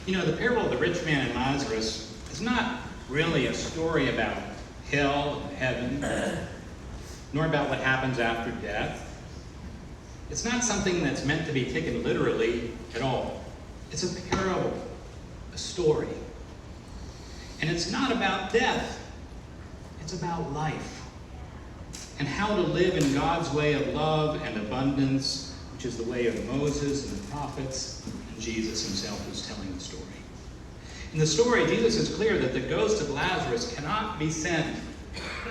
The parable of the rich man and Lazarus is not really a story about hell and heaven, nor about what happens after death. It's not something that's meant to be taken literally at all. It's a parable, a story. And it's not about death. It's about life and how to live in God's way of love and abundance, which is the way of Moses and the prophets and Jesus himself who's telling the story. In the story, Jesus is clear that the ghost of Lazarus cannot be sent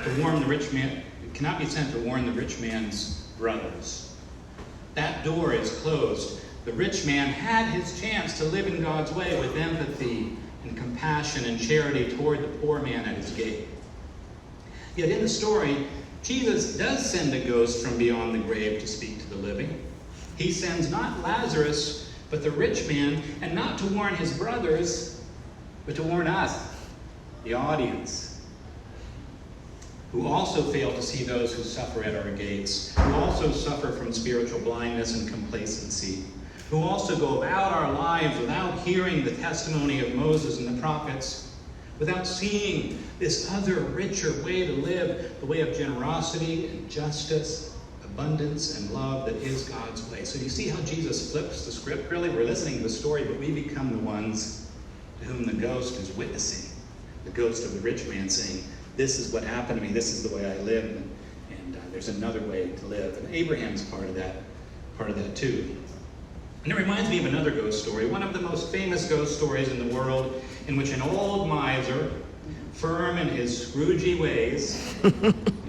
to warn the rich man. It cannot be sent to warn the rich man's brothers. That door is closed. The rich man had his chance to live in God's way with empathy and compassion and charity toward the poor man at his gate. Yet in the story, Jesus does send a ghost from beyond the grave to speak to the living. He sends not Lazarus, but the rich man, and not to warn his brothers, but to warn us, the audience, who also fail to see those who suffer at our gates, who also suffer from spiritual blindness and complacency, who also go about our lives without hearing the testimony of Moses and the prophets, without seeing this other, richer way to live, the way of generosity and justice, abundance and love that is God's way. So you see how Jesus flips the script? Really, we're listening to the story, but we become the ones to whom the ghost is witnessing. The ghost of the rich man saying, this is what happened to me, this is the way I live, and there's another way to live. And Abraham's part of that too. And it reminds me of another ghost story, one of the most famous ghost stories in the world, in which an old miser, firm in his Scroogey ways,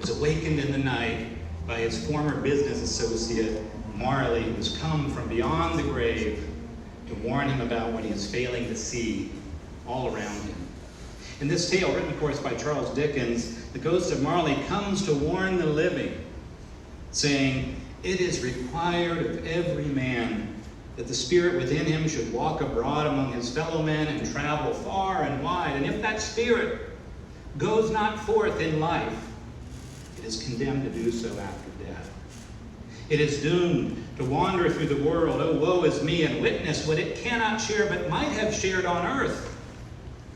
is awakened in the night by his former business associate, Marley, who's come from beyond the grave to warn him about what he is failing to see all around him. In this tale, written, of course, by Charles Dickens, the ghost of Marley comes to warn the living, saying, "It is required of every man that the spirit within him should walk abroad among his fellow men and travel far and wide. And if that spirit goes not forth in life, it is condemned to do so after death. It is doomed to wander through the world, oh woe is me, and witness what it cannot share but might have shared on earth,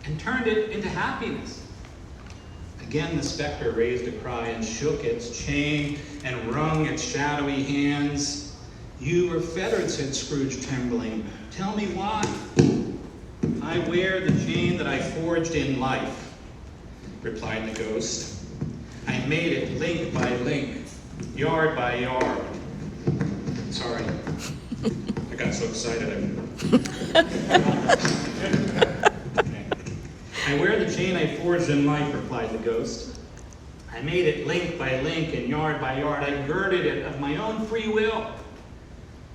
and turned it into happiness." Again the spectre raised a cry and shook its chain and wrung its shadowy hands. "You were fettered," said Scrooge, trembling. "Tell me why." "I wear the chain that I forged in life," replied the ghost. "I made it link by link, yard by yard." Sorry, I got so excited. "I wear the chain I forged in life," replied the ghost. "I made it link by link and yard by yard. I girded it of my own free will,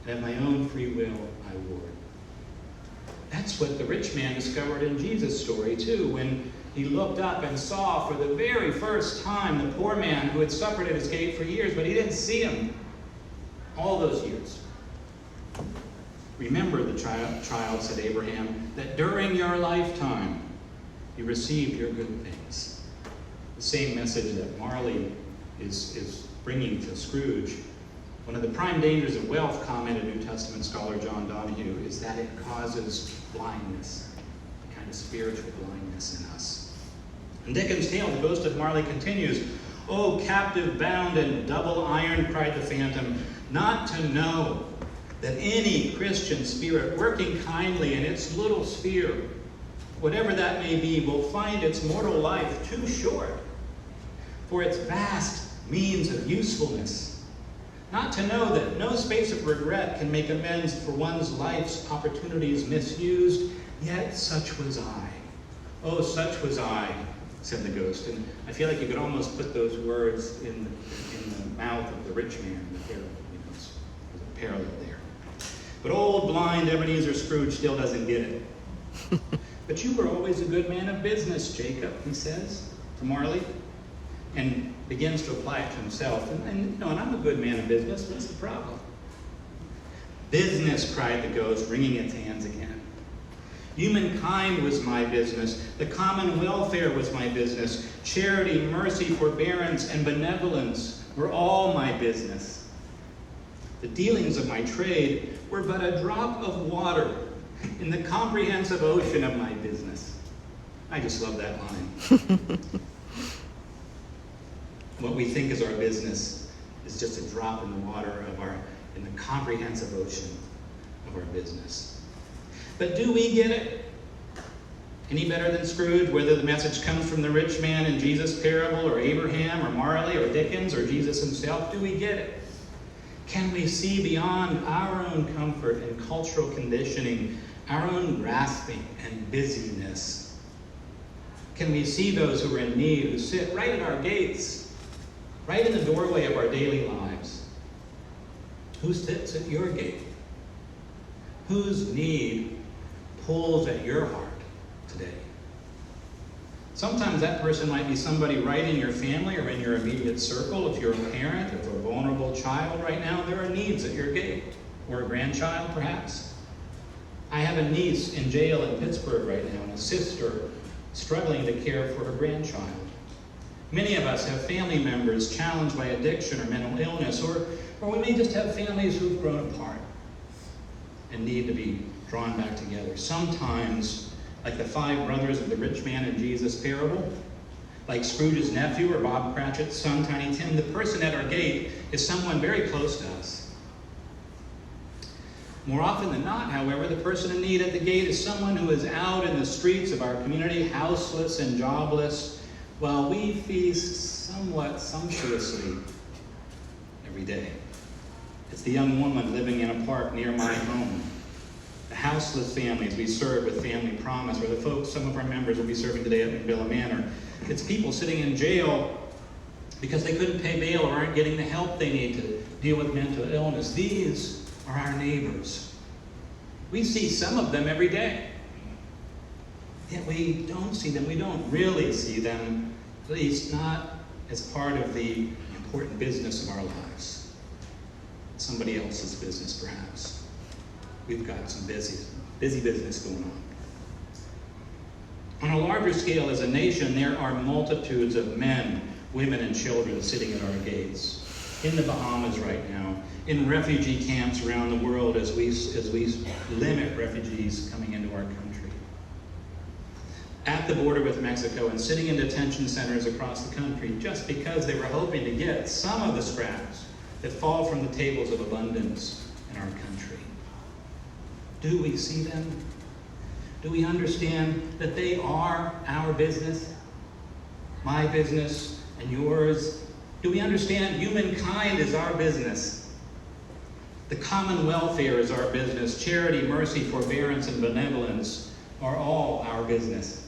and of my own free will I wore it." That's what the rich man discovered in Jesus' story too, when he looked up and saw for the very first time the poor man who had suffered at his gate for years, but he didn't see him all those years. "Remember," the child said Abraham, "that during your lifetime you received your good things." The same message that Marley is bringing to Scrooge. One of the prime dangers of wealth, commented New Testament scholar John Donahue, is that it causes blindness, a kind of spiritual blindness in us. In Dickens' tale, the ghost of Marley continues, "O captive bound and double iron," cried the phantom, "not to know that any Christian spirit working kindly in its little sphere, whatever that may be, will find its mortal life too short for its vast means of usefulness. Not to know that no space of regret can make amends for one's life's opportunities misused. Yet such was I. Oh, such was I," said the ghost. And I feel like you could almost put those words in the mouth of the rich man. There's a parallel there. But old blind Ebenezer Scrooge still doesn't get it. "But you were always a good man of business, Jacob," he says to Marley, and begins to apply it to himself. And I'm a good man of business. What's the problem? "Business," cried the ghost, wringing its hands again. "Humankind was my business. The common welfare was my business. Charity, mercy, forbearance, and benevolence were all my business. The dealings of my trade were but a drop of water in the comprehensive ocean of my business. I just love that line. What we think is our business is just a drop in the water in the comprehensive ocean of our business. But do we get it? Any better than Scrooge, whether the message comes from the rich man in Jesus' parable, or Abraham, or Marley, or Dickens, or Jesus himself? Do we get it? Can we see beyond our own comfort and cultural conditioning, our own grasping and busyness? Can we see those who are in need, who sit right at our gates, right in the doorway of our daily lives? Who sits at your gate? Whose need pulls at your heart today? Sometimes that person might be somebody right in your family or in your immediate circle. If you're a parent, if a vulnerable child right now, there are needs at your gate. Or a grandchild, perhaps. I have a niece in jail in Pittsburgh right now, and a sister struggling to care for her grandchild. Many of us have family members challenged by addiction or mental illness, or we may just have families who've grown apart and need to be drawn back together. Sometimes, like the 5 brothers of the rich man in Jesus' parable, like Scrooge's nephew or Bob Cratchit's son, Tiny Tim, the person at our gate is someone very close to us. More often than not, however, the person in need at the gate is someone who is out in the streets of our community, houseless and jobless, while we feast somewhat sumptuously every day. It's the young woman living in a park near my home, the houseless families we serve with Family Promise, or the folks some of our members will be serving today up in Villa Manor. It's people sitting in jail because they couldn't pay bail or aren't getting the help they need to deal with mental illness. These are our neighbors. We see some of them every day. Yet we don't see them. We don't really see them, at least not as part of the important business of our lives. Somebody else's business, perhaps. We've got some busy business going on. On a larger scale, as a nation, there are multitudes of men, women, and children sitting at our gates. In the Bahamas right now, in refugee camps around the world as we limit refugees coming into our country. At the border with Mexico and sitting in detention centers across the country just because they were hoping to get some of the scraps that fall from the tables of abundance in our country. Do we see them? Do we understand that they are our business? My business and yours? Do we understand humankind is our business? The common welfare is our business. Charity, mercy, forbearance, and benevolence are all our business.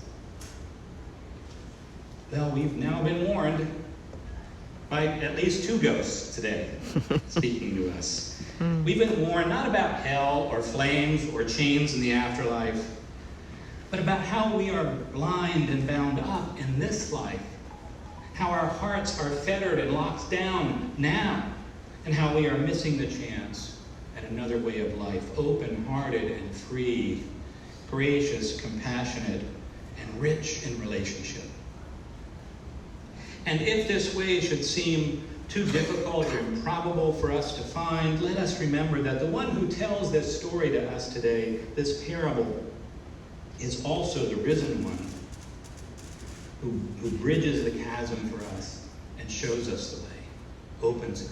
Well, we've now been warned by at least 2 ghosts today speaking to us. We've been warned not about hell or flames or chains in the afterlife, but about how we are blind and bound up in this life, how our hearts are fettered and locked down now, and how we are missing the chance at another way of life, open-hearted and free, gracious, compassionate, and rich in relationship. And if this way should seem too difficult or improbable for us to find, let us remember that the one who tells this story to us today, this parable, is also the risen one who bridges the chasm for us and shows us the way, opens it.